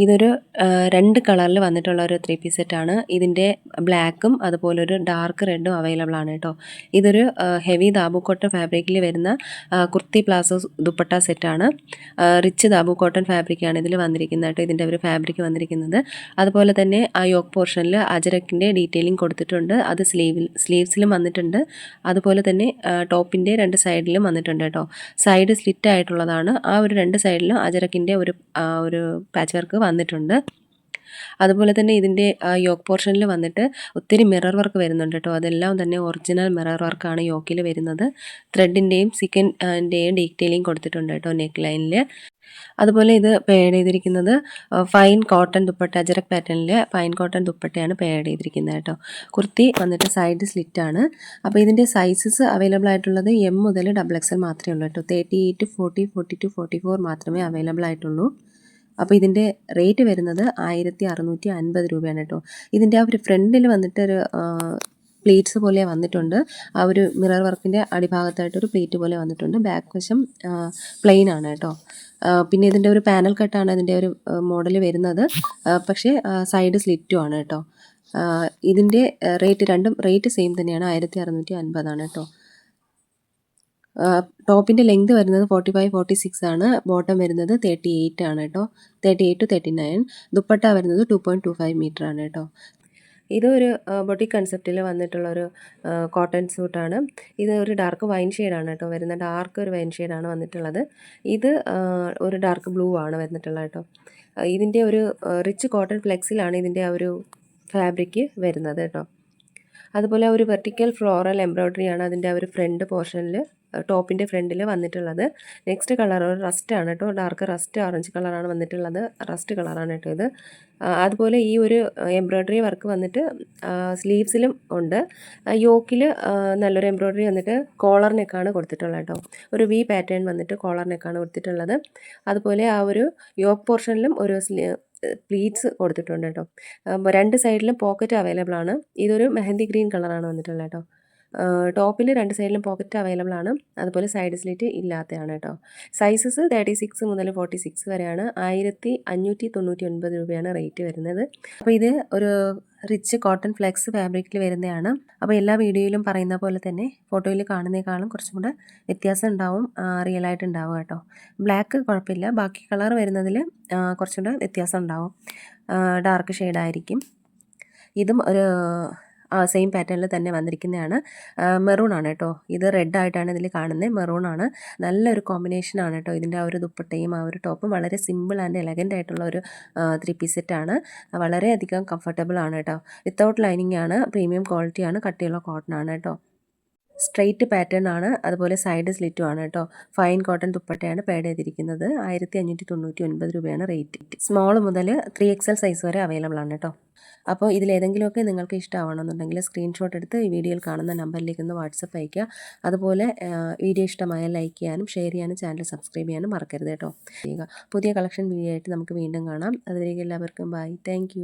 ഇതൊരു 2 കളറിൽ വന്നിട്ടുള്ള ഒരു 3 പീസ് സെറ്റാണ്. ഇതിൻ്റെ ബ്ലാക്കും അതുപോലെ ഒരു ഡാർക്ക് റെഡും അവൈലബിൾ ആണ് കേട്ടോ. ഇതൊരു ഹെവി ദാബു കോട്ടൺ ഫാബ്രിക്കിൽ വരുന്ന കുർത്തി പ്ലാസോ ദുപ്പട്ട സെറ്റാണ്. റിച്ച് ദാബു കോട്ടൺ ഫാബ്രിക്കാണ് ഇതിൽ വന്നിരിക്കുന്നത് കേട്ടോ. ഇതിൻ്റെ ഒരു ഫാബ്രിക് വന്നിരിക്കുന്നത്. അതുപോലെ തന്നെ ആ യോക്ക് പോർഷനിൽ അജരക്കിൻ്റെ ഡീറ്റെയിലിംഗ് കൊടുത്തിട്ടുണ്ട്. അത് സ്ലീവ്സിലും വന്നിട്ടുണ്ട്. അതുപോലെ തന്നെ ടോപ്പിൻ്റെ 2 സൈഡിലും വന്നിട്ടുണ്ട് കേട്ടോ. സൈഡ് സ്ലിറ്റ് ആയിട്ടുള്ളതാണ്. ആ ഒരു 2 സൈഡിലും അജരക്കിൻ്റെ ഒരു പാച്ച് വർക്ക് വന്നിട്ടുണ്ട്. അതുപോലെ തന്നെ ഇതിൻ്റെ യോക്ക് പോർഷനിൽ വന്നിട്ട് ഒത്തിരി മിറർ വർക്ക് വരുന്നുണ്ട് കേട്ടോ. അതെല്ലാം തന്നെ ഒറിജിനൽ മിറർ വർക്കാണ് യോക്കിൽ വരുന്നത്. ത്രെഡിൻ്റെയും സീക്വൻൻ്റെയും ഡീറ്റെയിലിംഗ് കൊടുത്തിട്ടുണ്ട് കേട്ടോ നെക്ക് ലൈനിൽ. അതുപോലെ ഇത് പേഡ് ചെയ്തിരിക്കുന്നത് ഫൈൻ കോട്ടൺ ദുപ്പട്ട, അജരക് പാറ്റേണിൽ ഫൈൻ കോട്ടൺ ദുപ്പട്ടയാണ് പേഡ് ചെയ്തിരിക്കുന്നത് കേട്ടോ. കുർത്തി വന്നിട്ട് സൈഡ് സ്ലിറ്റാണ്. അപ്പോൾ ഇതിൻ്റെ സൈസസ് അവൈലബിൾ ആയിട്ടുള്ളത് M മുതൽ XXL മാത്രമേ ഉള്ളൂ കേട്ടോ. 38, 40, 42, 44 മാത്രമേ അവൈലബിൾ ആയിട്ടുള്ളൂ. അപ്പോൾ ഇതിൻ്റെ റേറ്റ് വരുന്നത് 1650 രൂപയാണ് കേട്ടോ. ഇതിൻ്റെ ആ ഒരു ഫ്രണ്ടിൽ വന്നിട്ടൊരു പ്ലീറ്റ്സ് പോലെ വന്നിട്ടുണ്ട്. ആ ഒരു മിറർ വർക്കിൻ്റെ അടിഭാഗത്തായിട്ടൊരു പ്ലീറ്റ് പോലെ വന്നിട്ടുണ്ട്. ബാക്ക് വശം പ്ലെയിൻ ആണ് കേട്ടോ. പിന്നെ ഇതിൻ്റെ ഒരു പാനൽ കട്ടാണ് ഇതിൻ്റെ ഒരു മോഡൽ വരുന്നത്. പക്ഷേ സൈഡ് സ്ലിറ്റും ആണ് കേട്ടോ. ഇതിൻ്റെ രണ്ടും റേറ്റ് സെയിം തന്നെയാണ്. 1650 ആണ് കേട്ടോ. ടോപ്പിൻ്റെ ലെങ്ത് വരുന്നത് 45, 46 ആണ്. ബോട്ടം വരുന്നത് 38 ആണ് കേട്ടോ. 38 to 39. ദുപ്പട്ട വരുന്നത് 2.25 മീറ്റർ ആണ് കേട്ടോ. ഇതൊരു ബൊട്ടിക് കൺസെപ്റ്റിൽ വന്നിട്ടുള്ളൊരു കോട്ടൺ സൂട്ടാണ്. ഇത് ഒരു ഡാർക്ക് വൈൻ ഷെയ്ഡാണ് കേട്ടോ വരുന്നത്. ഡാർക്ക് ഒരു വൈൻ ഷെയ്ഡാണ് വന്നിട്ടുള്ളത്. ഇത് ഒരു ഡാർക്ക് ബ്ലൂ ആണ് വന്നിട്ടുള്ളത് കേട്ടോ. ഇതിൻ്റെ ഒരു റിച്ച് കോട്ടൺ ഫ്ലെക്സിലാണ് ഇതിൻ്റെ ആ ഒരു ഫാബ്രിക് വരുന്നത് കേട്ടോ. അതുപോലെ ഒരു വെർട്ടിക്കൽ ഫ്ലോറൽ എംബ്രോയ്ഡറിയാണ് അതിൻ്റെ ആ ഒരു ഫ്രണ്ട് പോർഷനിൽ, ടോപ്പിൻ്റെ ഫ്രണ്ടിൽ വന്നിട്ടുള്ളത്. നെക്സ്റ്റ് കളർ ഒരു റസ്റ്റാണ് കേട്ടോ. ഡാർക്ക് റസ്റ്റ് ഓറഞ്ച് കളറാണ് വന്നിട്ടുള്ളത്. റസ്റ്റ് കളറാണ് കേട്ടോ ഇത്. അതുപോലെ ഈ ഒരു എംബ്രോയ്ഡറി വർക്ക് വന്നിട്ട് സ്ലീവ്സിലും ഉണ്ട്. യോക്കിൽ നല്ലൊരു എംബ്രോയ്ഡറി വന്നിട്ട് കോളർ നെക്കാണ് കൊടുത്തിട്ടുള്ളത് കേട്ടോ. ഒരു V പാറ്റേൺ വന്നിട്ട് കോളർ നെക്കാണ് കൊടുത്തിട്ടുള്ളത്. അതുപോലെ ആ ഒരു യോക്ക് പോർഷനിലും ഒരു പ്ലീറ്റ്സ് കൊടുത്തിട്ടുണ്ട് കേട്ടോ. 2 സൈഡിലും പോക്കറ്റ് അവൈലബിൾ ആണ്. ഇതൊരു മെഹന്തി ഗ്രീൻ കളറാണ് വന്നിട്ടുള്ളത് കേട്ടോ. ടോപ്പിൽ 2 സൈഡിലും പോക്കറ്റ് അവൈലബിൾ ആണ്. അതുപോലെ സൈഡ് സ്ലിറ്റ് ഇല്ലാത്തതാണ് കേട്ടോ. സൈസസ് 36 മുതൽ 46 വരെയാണ്. 1599 രൂപയാണ് റേറ്റ് വരുന്നത്. അപ്പോൾ ഇത് ഒരു റിച്ച് കോട്ടൺ ഫ്ലെക്സ് ഫാബ്രിക്കിൽ വരുന്നതാണ്. അപ്പോൾ എല്ലാ വീഡിയോയിലും പറയുന്ന പോലെ തന്നെ ഫോട്ടോയിൽ കാണുന്നേക്കാളും കുറച്ചും കൂടെ വ്യത്യാസം ഉണ്ടാവും, റിയൽ ആയിട്ട് ഉണ്ടാവും കേട്ടോ. ബ്ലാക്ക് കുഴപ്പമില്ല, ബാക്കി കളർ വരുന്നതിൽ കുറച്ചും കൂടെ വ്യത്യാസം ഉണ്ടാവും. ഡാർക്ക് ഷെയ്ഡായിരിക്കും. ഇതും ഒരു സെയിം പാറ്റേണിൽ തന്നെ വന്നിരിക്കുന്നതാണ്. മെറൂൺ ആണ് കേട്ടോ. ഇത് റെഡ് ആയിട്ടാണ് ഇതിൽ കാണുന്നത്. മെറൂൺ ആണ്. നല്ലൊരു കോമ്പിനേഷൻ ആണ് കേട്ടോ. ഇതിൻ്റെ ആ ഒരു ദുപ്പട്ടയും ആ ഒരു ടോപ്പും വളരെ സിമ്പിൾ ആൻഡ് എലഗൻ്റ് ആയിട്ടുള്ള ഒരു 3 പീസ് സെറ്റാണ്. വളരെയധികം കംഫർട്ടബിൾ ആണ് കേട്ടോ. വിത്തൗട്ട് ലൈനിങ് ആണ്. പ്രീമിയം ക്വാളിറ്റിയാണ്. കട്ടിയുള്ള കോട്ടൺ ആണ് കേട്ടോ. സ്ട്രെയിറ്റ് പാറ്റേൺ ആണ്. അതുപോലെ സൈഡ് സ്ലിറ്റും ആണ് കേട്ടോ. ഫൈൻ കോട്ടൺ ദുപ്പട്ടയാണ് പേഡ് ചെയ്തിരിക്കുന്നത്. 1599 രൂപയാണ് റേറ്റ്. സ്മോൾ മുതൽ 3XL സൈസ് വരെ അവൈലബിൾ ആണ് കേട്ടോ. അപ്പോൾ ഇതിലേതെങ്കിലുമൊക്കെ നിങ്ങൾക്ക് ഇഷ്ടമാവണമെന്നുണ്ടെങ്കിൽ സ്ക്രീൻഷോട്ട് എടുത്ത് ഈ വീഡിയോയിൽ കാണുന്ന നമ്പറിലേക്ക് ഒന്ന് വാട്സപ്പ് അയയ്ക്കുക. അതുപോലെ വീഡിയോ ഇഷ്ടമായാൽ ലൈക്ക് ചെയ്യാനും ഷെയർ ചെയ്യാനും ചാനൽ സബ്സ്ക്രൈബ് ചെയ്യാനും മറക്കരുത് കേട്ടോ. പുതിയ കളക്ഷൻ വീഡിയോ ആയിട്ട് നമുക്ക് വീണ്ടും കാണാം. അതുവരേക്കും എല്ലാവർക്കും ബൈ. താങ്ക്